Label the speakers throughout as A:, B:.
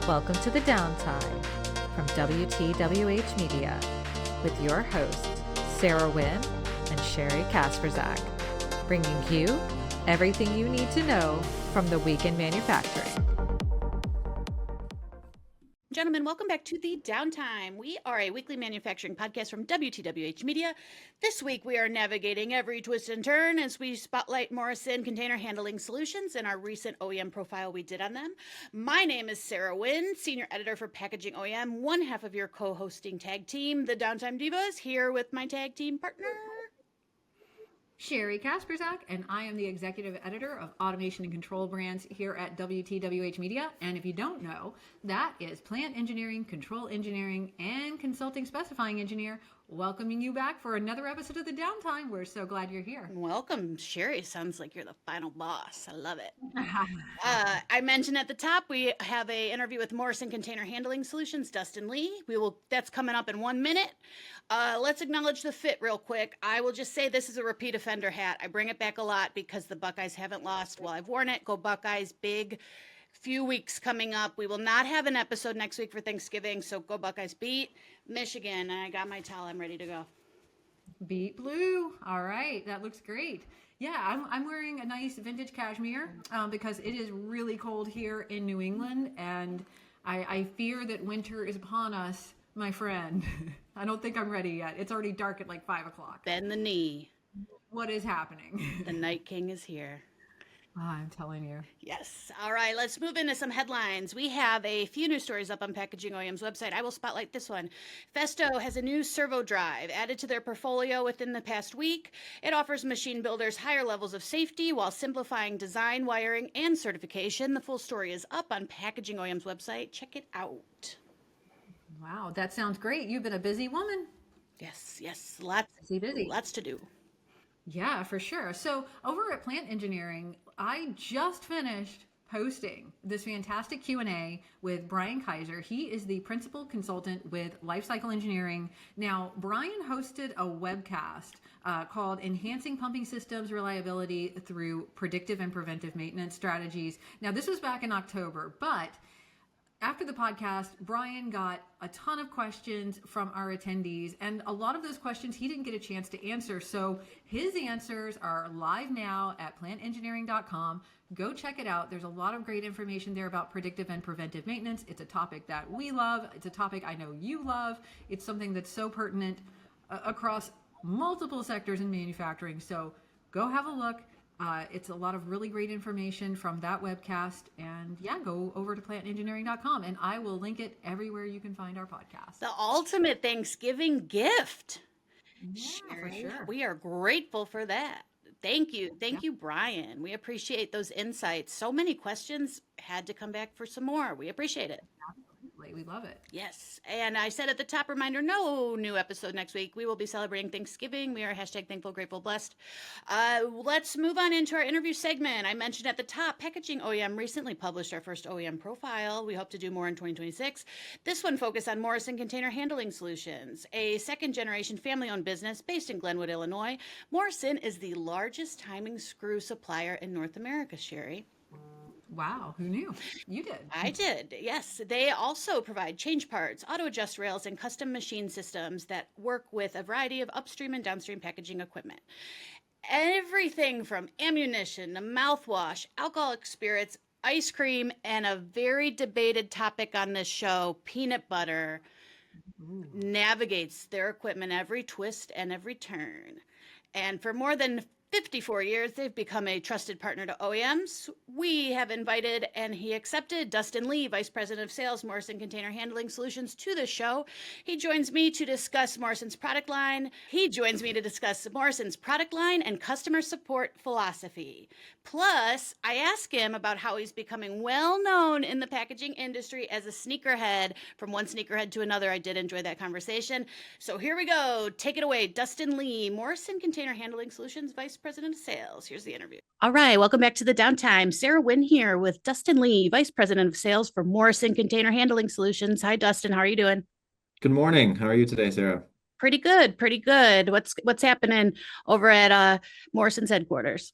A: Welcome to the Downtime from WTWH Media with your hosts, Sarah Wynn and Sheri Kasprzak, bringing you everything you need to know from the week in manufacturing.
B: Gentlemen, welcome back to the Downtime. We are a weekly manufacturing podcast from WTWH Media. This week, we are navigating every twist and turn as we spotlight Morrison Container Handling Solutions and our recent OEM profile we did on them. My name is Sarah Wynn, Senior Editor for Packaging OEM, one half of your co-hosting tag team, the Downtime Divas, here with my tag team partner,
C: Sheri Kasprzak, and I am the Executive Editor of Automation and Control Brands here at WTWH Media. And if you don't know, that is Plant Engineering, Control Engineering, and Consulting Specifying Engineer, welcoming you back for another episode of The Downtime. We're so glad you're here.
B: Welcome, Sheri. Sounds like you're the final boss. I love it. I mentioned at the top, we have an interview with Morrison Container Handling Solutions, Dustin Lee. That's coming up in 1 minute. Let's acknowledge the fit real quick. I will just say this is a repeat offender hat. I bring it back a lot because the Buckeyes haven't lost while I've worn it. Go Buckeyes, big few weeks coming up. We will not have an episode next week for Thanksgiving, so go Buckeyes, beat Michigan. And I got my towel. I'm ready to go.
C: Beat blue. All right. That looks great. Yeah, I'm wearing a nice vintage cashmere because it is really cold here in New England, and I fear that winter is upon us, my friend. I don't think I'm ready yet. It's already dark at like 5 o'clock.
B: Bend the knee.
C: What is happening?
B: The Night King is here.
C: Oh, I'm telling you.
B: Yes. All right, let's move into some headlines. We have a few news stories up on Packaging OEM's website. I will spotlight this one. Festo has a new servo drive added to their portfolio within the past week. It offers machine builders higher levels of safety while simplifying design, wiring, and certification. The full story is up on Packaging OEM's website. Check it out.
C: Wow, that sounds great. You've been a busy woman.
B: Yes. Lots to do.
C: Yeah, for sure. So over at Plant Engineering, I just finished posting this fantastic Q&A with Brian Kaiser. He is the principal consultant with Lifecycle Engineering. Now, Brian hosted a webcast called Enhancing Pumping Systems Reliability Through Predictive and Preventive Maintenance Strategies. Now, this was back in October, but after the podcast, Brian got a ton of questions from our attendees, and a lot of those questions he didn't get a chance to answer. So his answers are live now at plantengineering.com. Go check it out. There's a lot of great information there about predictive and preventive maintenance. It's a topic that we love. It's a topic I know you love. It's something that's so pertinent across multiple sectors in manufacturing. So go have a look. It's a lot of really great information from that webcast, and yeah, go over to plantengineering.com and I will link it everywhere you can find our podcast.
B: The ultimate Thanksgiving gift.
C: Yeah,
B: Sheri,
C: for sure.
B: We are grateful for that. Thank you, Brian. We appreciate those insights. So many questions, had to come back for some more. We appreciate it.
C: We love it.
B: Yes. And I said at the top, reminder, no new episode next week. We will be celebrating Thanksgiving. We are hashtag thankful, grateful, blessed. Let's move on into our interview segment. I mentioned at the top, Packaging OEM recently published our first OEM profile. We hope to do more in 2026. This one focused on Morrison Container Handling Solutions, a second-generation family-owned business based in Glenwood, Illinois. Morrison is the largest timing screw supplier in North America, Sheri.
C: Wow, who knew? You did.
B: I did, yes. They also provide change parts, auto adjust rails, and custom machine systems that work with a variety of upstream and downstream packaging equipment. Everything from ammunition to mouthwash, alcoholic spirits, ice cream, and a very debated topic on this show, peanut butter, navigates their equipment every twist and every turn. And for more than 54 years, they've become a trusted partner to OEMs. We have invited, and he accepted, Dustin Lee, Vice President of Sales, Morrison Container Handling Solutions, to the show. He joins me to discuss Morrison's product line. And customer support philosophy. Plus, I ask him about how he's becoming well known in the packaging industry as a sneakerhead. From one sneakerhead to another, I did enjoy that conversation. So here we go. Take it away, Dustin Lee, Morrison Container Handling Solutions, Vice President of Sales. Here's the interview. All right, welcome back to the Downtime. Sarah Wynn here with Dustin Lee, Vice President of Sales for Morrison Container Handling Solutions. Hi, Dustin. How are you doing?
D: Good morning. How are you today, Sarah?
B: Pretty good. What's happening over at Morrison's headquarters?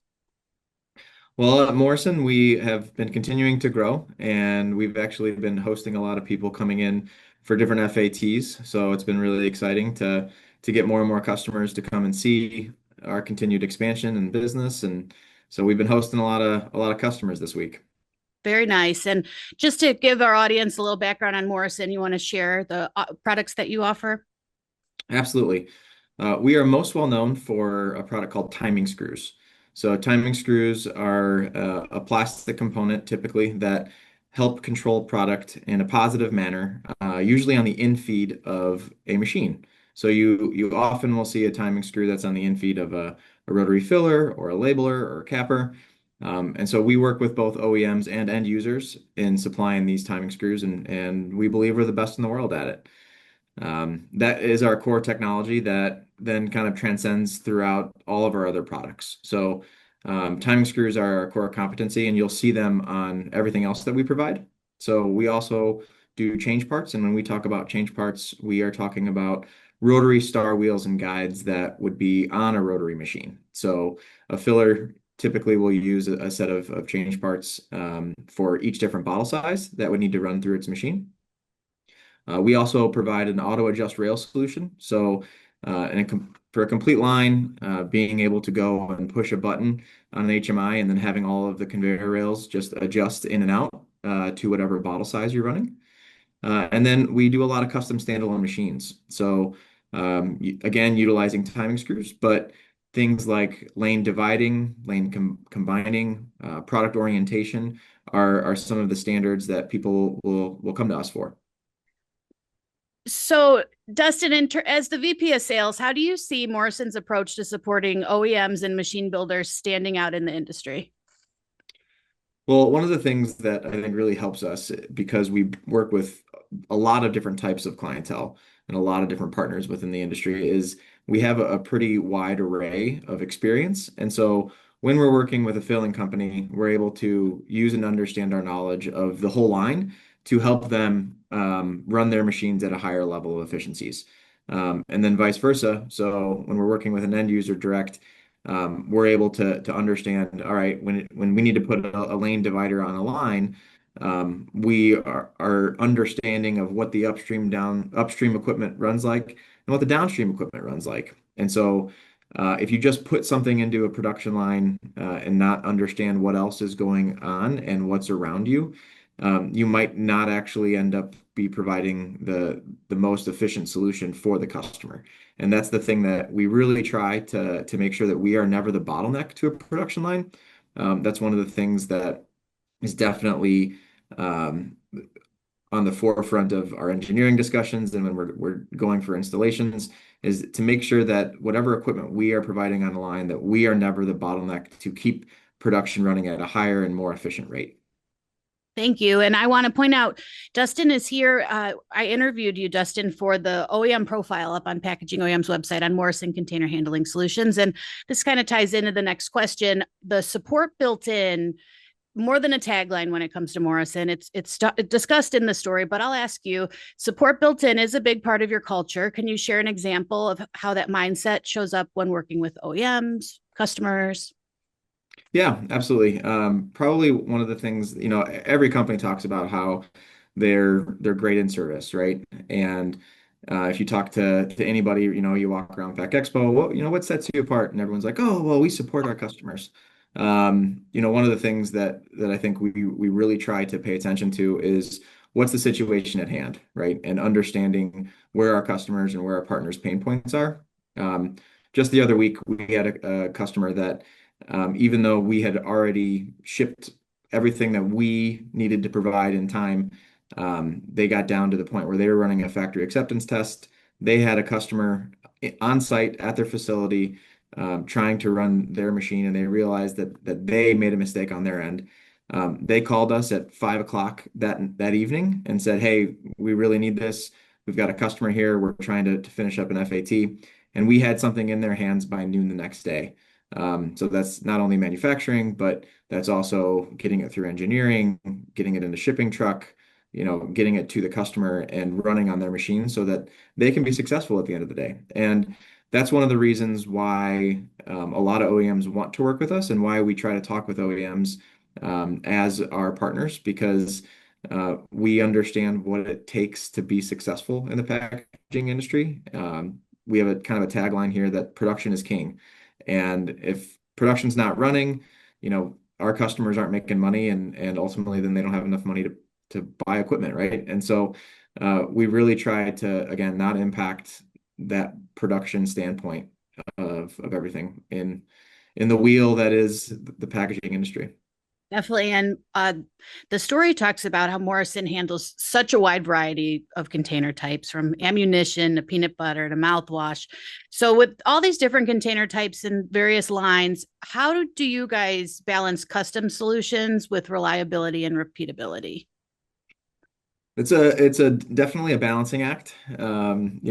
D: Well, at Morrison, we have been continuing to grow, and we've actually been hosting a lot of people coming in for different FATs. So it's been really exciting to get more and more customers to come and see our continued expansion and business. And so we've been hosting a lot of customers this week.
B: Very nice. And just to give our audience a little background on Morrison, you want to share the products that you offer?
D: Absolutely. We are most well known for a product called timing screws. So timing screws are a plastic component typically that help control product in a positive manner, usually on the infeed of a machine. So you often will see a timing screw that's on the infeed of a rotary filler or a labeler or a capper. And so we work with both OEMs and end users in supplying these timing screws, and we believe we're the best in the world at it. That is our core technology that then kind of transcends throughout all of our other products. So, timing screws are our core competency, and you'll see them on everything else that we provide. So, we also do change parts. And when we talk about change parts, we are talking about rotary star wheels and guides that would be on a rotary machine. So, a filler typically will use a set of change parts for each different bottle size that would need to run through its machine. We also provide an auto adjust rail solution. So, for a complete line, being able to go and push a button on an HMI and then having all of the conveyor rails just adjust in and out to whatever bottle size you're running. And then we do a lot of custom standalone machines. So, again, utilizing timing screws, but things like lane dividing, combining, product orientation are some of the standards that people will come to us for.
B: So, Dustin, as the VP of sales, how do you see Morrison's approach to supporting OEMs and machine builders standing out in the industry?
D: Well, one of the things that I think really helps us because we work with a lot of different types of clientele and a lot of different partners within the industry is we have a pretty wide array of experience. And so when we're working with a filling company, we're able to use and understand our knowledge of the whole line to help them run their machines at a higher level of efficiencies. And then vice versa. So when we're working with an end user direct, we're able to understand, all right, when we need to put a lane divider on a line, we are understanding of what the upstream equipment runs like and what the downstream equipment runs like. And so if you just put something into a production line and not understand what else is going on and what's around you, you might not actually end up be providing the most efficient solution for the customer. And that's the thing that we really try to make sure that we are never the bottleneck to a production line. That's one of the things that is definitely um, on the forefront of our engineering discussions and when we're going for installations is to make sure that whatever equipment we are providing on the line, that we are never the bottleneck to keep production running at a higher and more efficient rate.
B: Thank you. And I want to point out, Dustin is here. I interviewed you, Dustin, for the OEM profile up on Packaging OEM's website on Morrison Container Handling Solutions. And this kind of ties into the next question. The support built in, more than a tagline when it comes to Morrison. It's discussed in the story, but I'll ask you, support built in is a big part of your culture. Can you share an example of how that mindset shows up when working with OEMs, customers?
D: Yeah, absolutely. Probably one of the things, every company talks about how they're great in service, right? And if you talk to anybody, you walk around Pack Expo, what sets you apart? And everyone's like, oh, well, we support our customers. One of the things that I think we really try to pay attention to is what's the situation at hand, right? And understanding where our customers and where our partners' pain points are. Just the other week, we had a customer that even though we had already shipped everything that we needed to provide in time, they got down to the point where they were running a factory acceptance test. They had a customer on site at their facility trying to run their machine, and they realized that they made a mistake on their end. They called us at 5 o'clock that evening and said, "Hey, we really need this. We've got a customer here. We're trying to finish up an FAT." And we had something in their hands by noon the next day. So that's not only manufacturing, but that's also getting it through engineering, getting it in the shipping truck, getting it to the customer and running on their machine so that they can be successful at the end of the day. And that's one of the reasons why a lot of OEMs want to work with us and why we try to talk with OEMs as our partners because we understand what it takes to be successful in the packaging industry. We have a kind of a tagline here that production is king. And if production's not running, our customers aren't making money and ultimately then they don't have enough money to buy equipment, right? And so we really try to, again, not impact that production standpoint of everything in the wheel that is the packaging industry.
B: Definitely. And the story talks about how Morrison handles such a wide variety of container types, from ammunition to peanut butter to mouthwash. So, with all these different container types and various lines, how do you guys balance custom solutions with reliability and repeatability?
D: It's a definitely a balancing act. From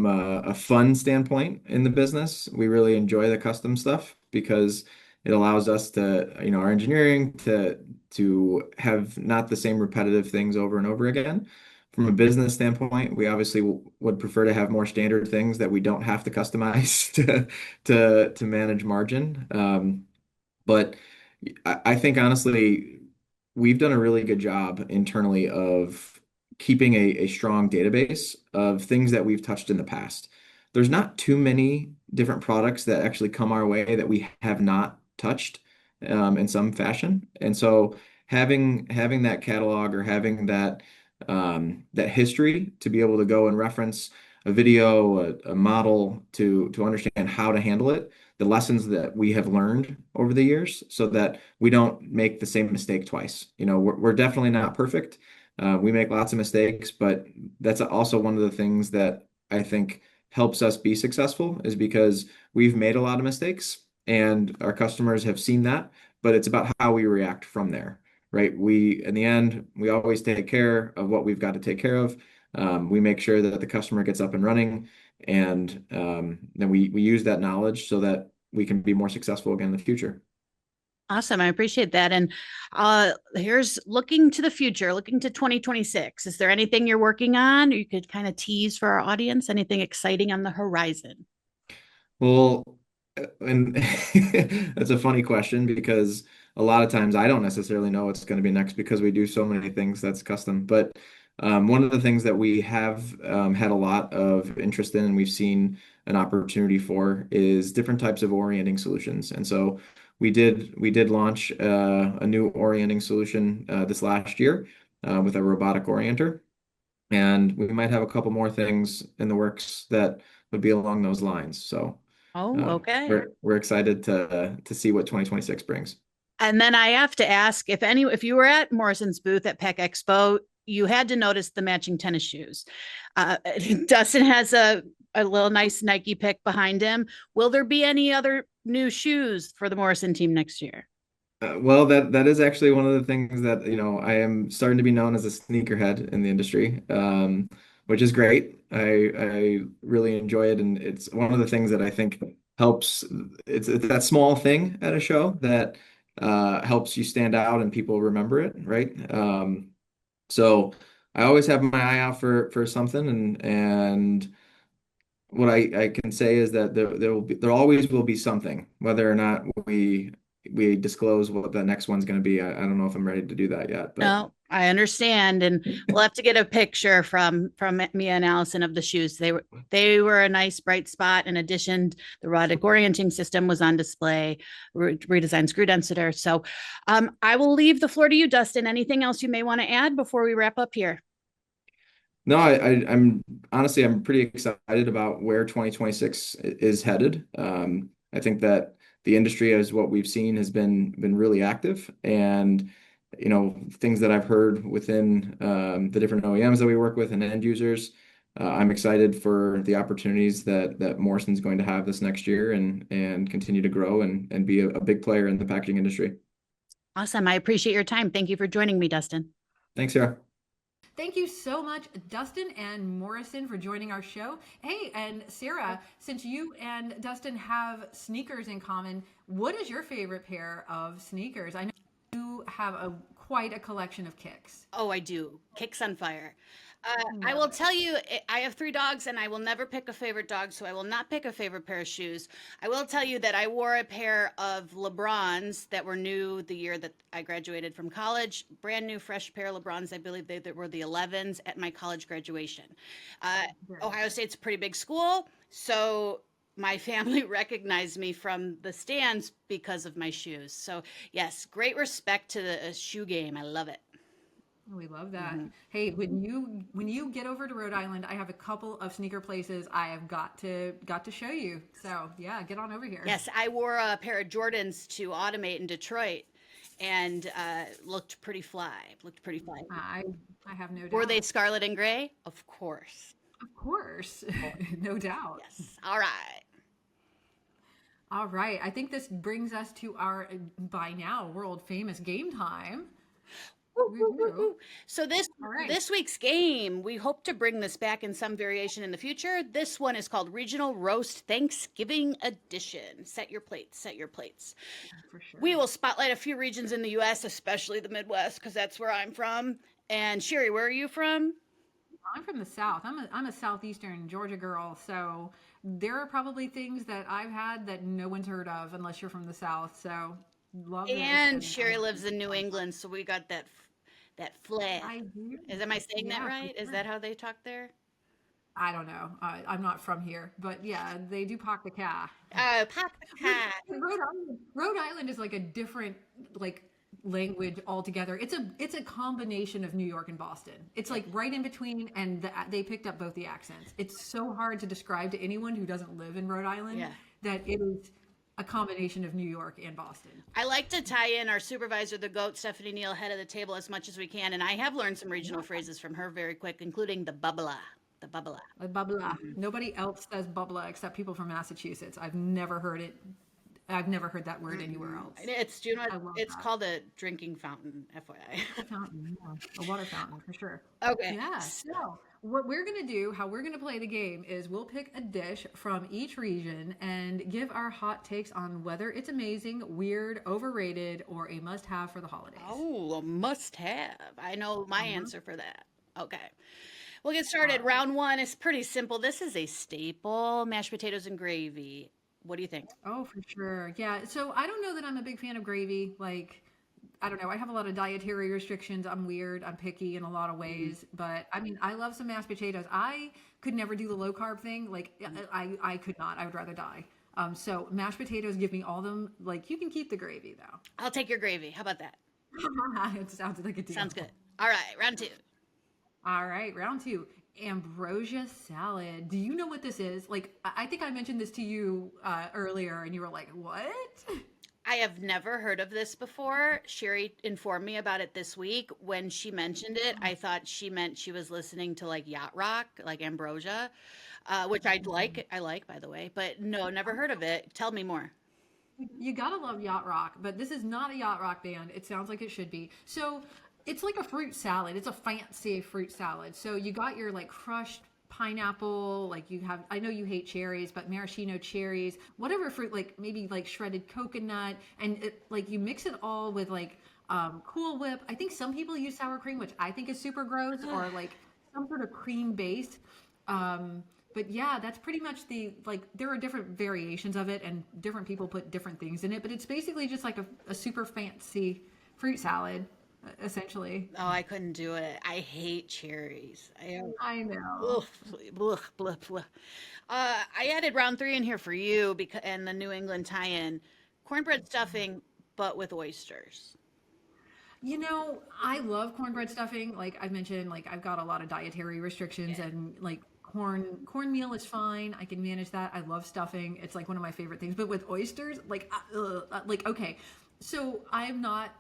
D: a fun standpoint in the business, we really enjoy the custom stuff because it allows us to, our engineering to have not the same repetitive things over and over again. From a business standpoint, we obviously would prefer to have more standard things that we don't have to customize to manage margin. But I think honestly, we've done a really good job internally of keeping a strong database of things that we've touched in the past. There's not too many different products that actually come our way that we have not touched in some fashion. And so having that catalog or having that history to be able to go and reference a video, a model to understand how to handle it, the lessons that we have learned over the years so that we don't make the same mistake twice. We're definitely not perfect. We make lots of mistakes, but that's also one of the things that I think helps us be successful is because we've made a lot of mistakes and our customers have seen that, but it's about how we react from there, right? In the end, we always take care of what we've got to take care of. We make sure that the customer gets up and running, and then we use that knowledge so that we can be more successful again in the future.
B: Awesome. I appreciate that. And here's looking to the future, looking to 2026. Is there anything you're working on? Or you could kind of tease for our audience, anything exciting on the horizon?
D: Well, and that's a funny question because a lot of times I don't necessarily know what's going to be next because we do so many things that's custom. But one of the things that we have had a lot of interest in and we've seen an opportunity for is different types of orienting solutions. And so we did launch a new orienting solution this last year with a robotic orienter. And we might have a couple more things in the works that would be along those lines. So
B: Oh, okay.
D: we're excited to see what 2026 brings.
B: And then I have to ask if you were at Morrison's booth at Pack Expo, you had to notice the matching tennis shoes. Uh, Dustin has a little nice Nike pick behind him. Will there be any other new shoes for the Morrison team next year?
D: Well, that is actually one of the things that, I am starting to be known as a sneakerhead in the industry, which is great. I really enjoy it, and it's one of the things that I think helps. It's that small thing at a show that helps you stand out and people remember it, right? So I always have my eye out for something, and what I can say is that there always will be something, whether or not we disclose what the next one's going to be. I don't know if I'm ready to do that yet, but
B: No, I understand, and we'll have to get a picture from Mia and Allison of the shoes. They were a nice bright spot. In addition, the robotic orienting system was on display, redesigned screw densitor. So, I will leave the floor to you, Dustin. Anything else you may want to add before we wrap up here?
D: no, I'm honestly I'm pretty excited about where 2026 is headed. I think that the industry, as what we've seen, has been really active, and things that I've heard within the different OEMs that we work with and end users. I'm excited for the opportunities that Morrison's going to have this next year and continue to grow and be a big player in the packaging industry.
B: Awesome. I appreciate your time. Thank you for joining me, Dustin.
D: Thanks, Sarah.
C: Thank you so much, Dustin and Morrison, for joining our show. Hey, and Sarah, since you and Dustin have sneakers in common, what is your favorite pair of sneakers? I know you have quite a collection of kicks.
B: Oh, I do. Kicks on fire. I will tell you, I have 3 dogs and I will never pick a favorite dog, so I will not pick a favorite pair of shoes. I will tell you that I wore a pair of LeBrons that were new the year that I graduated from college. Brand new, fresh pair of LeBrons. I believe they were the 11s at my college graduation. Ohio State's a pretty big school, so my family recognized me from the stands because of my shoes. So, yes, great respect to the shoe game. I love it.
C: We love that. Hey, when you get over to Rhode Island, I have a couple of sneaker places I have got to show you. So yeah, get on over here.
B: Yes, I wore a pair of Jordans to Automate in Detroit and looked pretty fly.
C: I have no doubt.
B: Were they scarlet and gray? Of course.
C: Of course, no doubt.
B: Yes. All right.
C: All right. I think this brings us to our by now world famous game time.
B: So this week's game, we hope to bring this back in some variation in the future. This one is called Regional Roast Thanksgiving Edition. Set your plates, set your plates.
C: For sure.
B: We will spotlight a few regions in the U.S., especially the Midwest, because that's where I'm from. And Sheri, where are you from?
C: I'm from the South. I'm a Southeastern Georgia girl, so there are probably things that I've had that no one's heard of unless you're from the South. So love this.
B: And Sheri lives in New England, so we got that flair.
C: I do.
B: Am I saying that
C: Yeah,
B: right?
C: for
B: Is that how they talk there?
C: I don't know. I'm not from here, but yeah, they do park the car.
B: Pop the cat.
C: Rhode Island is like a different like language altogether. It's a combination of New York and Boston. It's like right in between, and they picked up both the accents. It's so hard to describe to anyone who doesn't live in Rhode Island that it is a combination of New York and Boston.
B: I like to tie in our supervisor, the GOAT, Stephanie Neal, head of the table, as much as we can. And I have learned some regional phrases from her very quick, including the bubbla. The bubbla.
C: A bubbla. Nobody else says bubbla except people from Massachusetts. I've never heard it. I've never heard that word anywhere else.
B: It's called a drinking fountain, FYI.
C: A fountain, yeah. A water fountain for sure.
B: Okay.
C: Yeah. So what we're going to do, how we're going to play the game is we'll pick a dish from each region and give our hot takes on whether it's amazing, weird, overrated, or a must-have for the holidays.
B: Oh, a must-have. I know my answer for that. Okay. We'll get started. Round one is pretty simple. This is a staple, mashed potatoes and gravy. What do you think?
C: Oh, for sure. Yeah. So I don't know that I'm a big fan of gravy. Like, I don't know. I have a lot of dietary restrictions. I'm weird. I'm picky in a lot of ways. But I mean, I love some mashed potatoes. I could never do the low carb thing. Like, I could not. I would rather die. So mashed potatoes, give me all them. Like, you can keep the gravy though.
B: I'll take your gravy. How about that?
C: It sounds like a deal.
B: Sounds good. All right. Round two.
C: All right. Round two. Ambrosia salad. Do you know what this is? Like, I think I mentioned this to you earlier and you were like, what?
B: I have never heard of this before. Sheri informed me about it this week. When she mentioned it, I thought she meant she was listening to like yacht rock, like Ambrosia, which I like, by the way, but no, never heard of it. Tell me more.
C: You gotta love yacht rock, but this is not a yacht rock band. It sounds like it should be. So it's like a fruit salad. It's a fancy fruit salad. So you got your like crushed pineapple, like you have, I know you hate cherries, but maraschino cherries, whatever fruit, like maybe like shredded coconut, and it, like you mix it all with like Cool Whip. I think some people use sour cream, which I think is super gross, or like some sort of cream base. But yeah, that's pretty much like there are different variations of it and different people put different things in it, but it's basically just like a super fancy fruit salad. Essentially.
B: Oh, I couldn't do it. I hate cherries.
C: I know.
B: Blah, blah, blah. I added round three in here for you and the New England tie-in, cornbread stuffing, but with oysters.
C: You know, I love cornbread stuffing. Like I mentioned, like I've got a lot of dietary restrictions, and like cornmeal is fine. I can manage that. I love stuffing. It's like one of my favorite things. But with oysters, like okay, so I'm not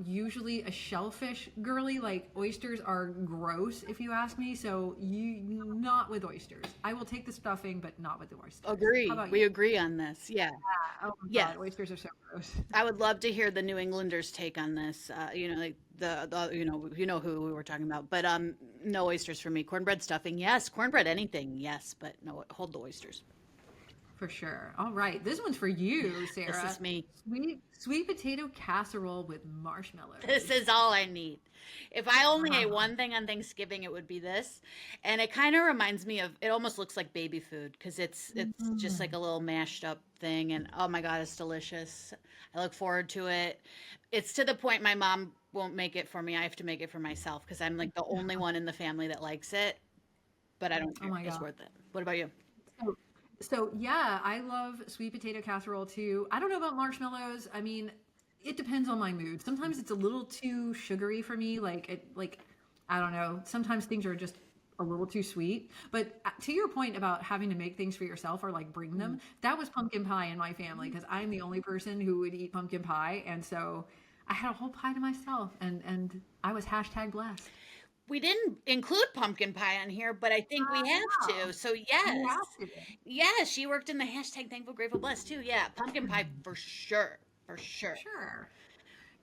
C: usually a shellfish girly. Like oysters are gross if you ask me. So not with oysters. I will take the stuffing, but not with the oysters.
B: Agree. We agree on this. Yeah.
C: Oh my God, oysters are so gross.
B: I would love to hear the New Englanders' take on this. Like the you know who we were talking about, but no oysters for me. Cornbread stuffing, yes. Cornbread anything, yes, but no, hold the oysters.
C: For sure. All right. This one's for you, Sarah.
B: This is me.
C: Sweet potato casserole with marshmallows.
B: This is all I need. If I only ate one thing on Thanksgiving, it would be this. And it kind of reminds me of, it almost looks like baby food because it's just like a little mashed up thing. And oh my God, it's delicious. I look forward to it. It's to the point my mom won't make it for me. I have to make it for myself because I'm like the only one in the family that likes it. But I don't care.
C: Oh my
B: It's
C: God.
B: worth it. What about you?
C: So yeah, I love sweet potato casserole too. I don't know about marshmallows. I mean, it depends on my mood. Sometimes it's a little too sugary for me. I don't know. Sometimes things are just a little too sweet. But to your point about having to make things for yourself or like bring them, that was pumpkin pie in my family because I'm the only person who would eat pumpkin pie, and so I had a whole pie to myself, and I was #blessed.
B: We didn't include pumpkin pie on here, but I think we have to. So yes. Yes, she worked in the #Thankful Grateful Blessed too. Yeah, pumpkin pie for sure. For sure.
C: Sure.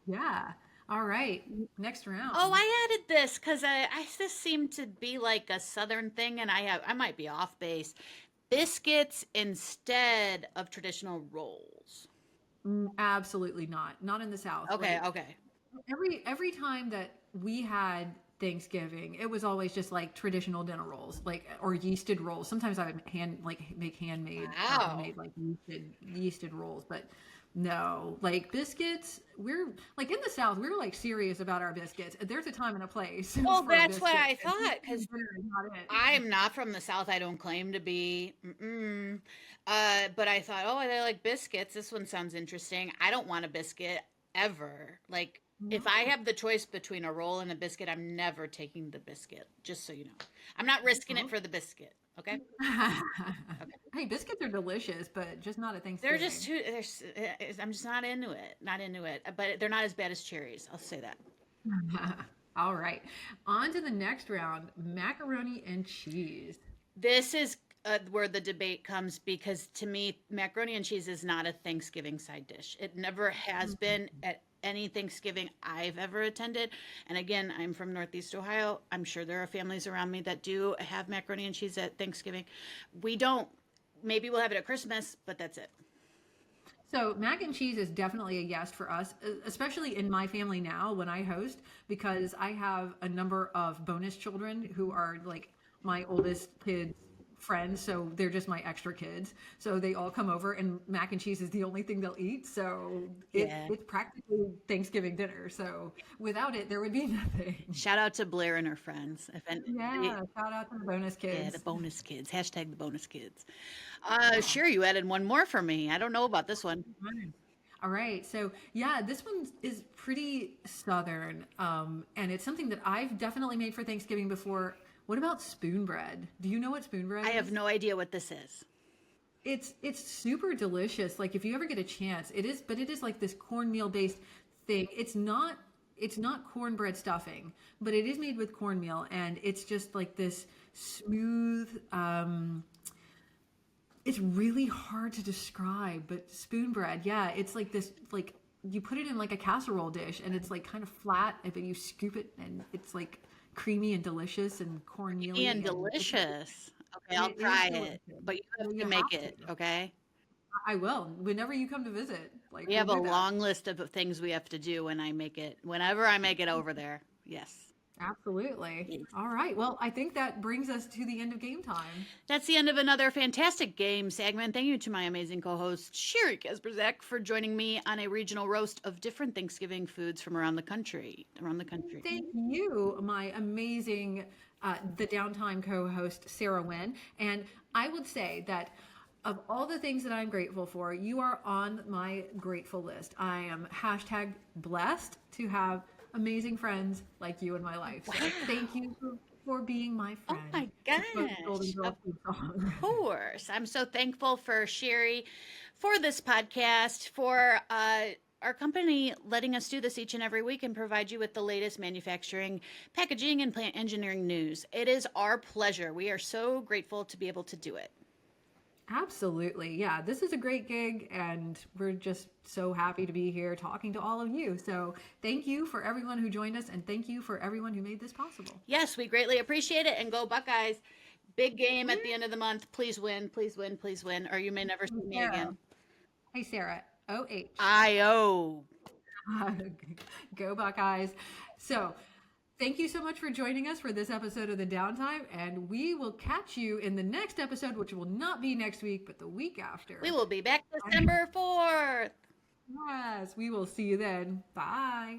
C: Yeah. All right. Next round.
B: Oh, I added this because this seemed to be like a southern thing, and I might be off base. Biscuits instead of traditional rolls.
C: Absolutely not. Not in the South.
B: Okay,
C: Like,
B: okay.
C: every time that we had Thanksgiving, it was always just like traditional dinner rolls, like or yeasted rolls. Sometimes I would make handmade,
B: Wow.
C: homemade like yeasted rolls, but no, like biscuits. We're like in the South, we're like serious about our biscuits. There's a time and a place.
B: Well,
C: for a
B: that's what I
C: biscuit, and
B: thought because
C: dinner is not it.
B: I'm not from the South. I don't claim to be. But I thought, oh, they like biscuits. This one sounds interesting. I don't want a biscuit ever. Like, if I have the choice between a roll and a biscuit, I'm never taking the biscuit, just so you know. I'm not risking it for the biscuit, okay?
C: Hey, biscuits are delicious, but just not at
B: They're
C: Thanksgiving.
B: just too, I'm just not into it. Not into it. But they're not as bad as cherries. I'll say that.
C: All right. On to the next round, macaroni and cheese.
B: This is where the debate comes because to me, macaroni and cheese is not a Thanksgiving side dish. It never has been at any Thanksgiving I've ever attended. And again, I'm from Northeast Ohio. I'm sure there are families around me that do have macaroni and cheese at Thanksgiving. We don't. Maybe we'll have it at Christmas, but that's it.
C: So mac and cheese is definitely a yes for us, especially in my family now when I host, because I have a number of bonus children who are like my oldest kids' friends, so they're just my extra kids. So they all come over, and mac and cheese is the only thing they'll eat. So it's practically Thanksgiving dinner. So without it, there would be nothing.
B: Shout out to Blair and her friends.
C: Yeah, shout out to the bonus kids.
B: Yeah, the bonus kids. # the bonus kids. Sure, you added one more for me. I don't know about this one.
C: All right. So yeah, this one is pretty Southern. And it's something that I've definitely made for Thanksgiving before. What about spoon bread? Do you know what spoon bread is?
B: I have no idea what this is.
C: It's super delicious. Like if you ever get a chance, it is like this cornmeal based thing. It's not cornbread stuffing, but it is made with cornmeal, and it's just like this smooth, it's really hard to describe, but spoon bread, yeah, it's like this, like you put it in like a casserole dish, and it's like kind of flat, but you scoop it, and it's like creamy and delicious and cornmeal
B: And delicious. Okay, I'll try it. But you have to make it, okay?
C: I will. Whenever you come to visit. Like
B: We have a long list of things we have to do when I make it. Whenever I make it over there. Yes.
C: Absolutely. All right. Well, I think that brings us to the end of game time.
B: That's the end of another fantastic game segment. Thank you to my amazing co-host, Sheri Kasprzak, for joining me on a regional roast of different Thanksgiving foods from around the country.
C: Thank you, my amazing the Downtime co-host, Sarah Wynn. And I would say that of all the things that I'm grateful for, you are on my grateful list. I am #blessed to have amazing friends like you in my life. So thank you for being my friend.
B: Oh my gosh. Of course. I'm so thankful for Sheri, for this podcast, for our company letting us do this each and every week and provide you with the latest manufacturing, packaging, and plant engineering news. It is our pleasure. We are so grateful to be able to do it.
C: Absolutely. Yeah, this is a great gig, and we're just so happy to be here talking to all of you. So thank you for everyone who joined us, and thank you for everyone who made this possible.
B: Yes, we greatly appreciate it, and go Buckeyes. Big game at the end of the month. Please win, please win, please win, or you may never see me again.
C: Hey, Sarah. OH.
B: I-O.
C: Go Buckeyes. So, thank you so much for joining us for this episode of the Downtime, and we will catch you in the next episode, which will not be next week, but the week after.
B: We will be back December 4th.
C: Yes, we will see you then. Bye.